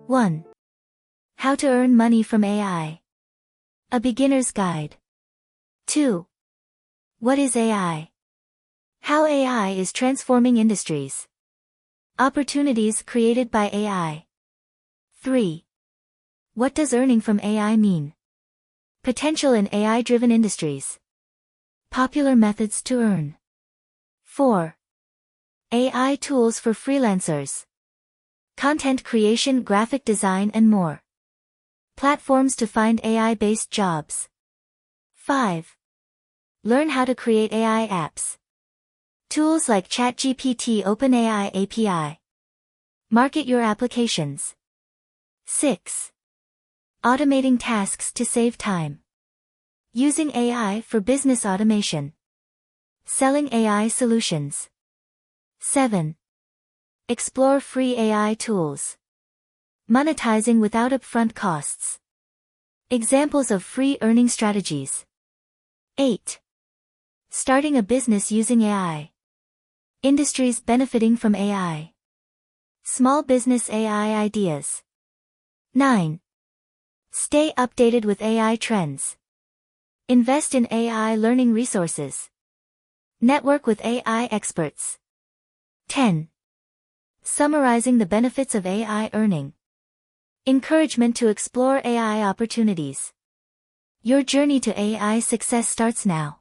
1. How to earn money from AI. A beginner's guide. 2. What is AI? How AI is transforming industries. Opportunities created by AI. 3. What does earning from AI mean? Potential in AI-driven industries. Popular methods to earn. 4. AI tools for freelancers. Content creation, graphic design and more. Platforms to find AI-based jobs. 5. Learn how to create AI apps. Tools like ChatGPT, OpenAI API. Market your applications. 6. Automating tasks to save time. Using AI for business automation. Selling AI solutions. 7. Explore free AI tools. Monetizing without upfront costs. Examples of free earning strategies. 8. Starting a business using AI. Industries benefiting from AI. Small business AI ideas. 9. Stay updated with AI trends. Invest in AI learning resources. Network with AI experts. 10. Summarizing the benefits of AI earning. Encouragement to explore AI opportunities. Your journey to AI success starts now.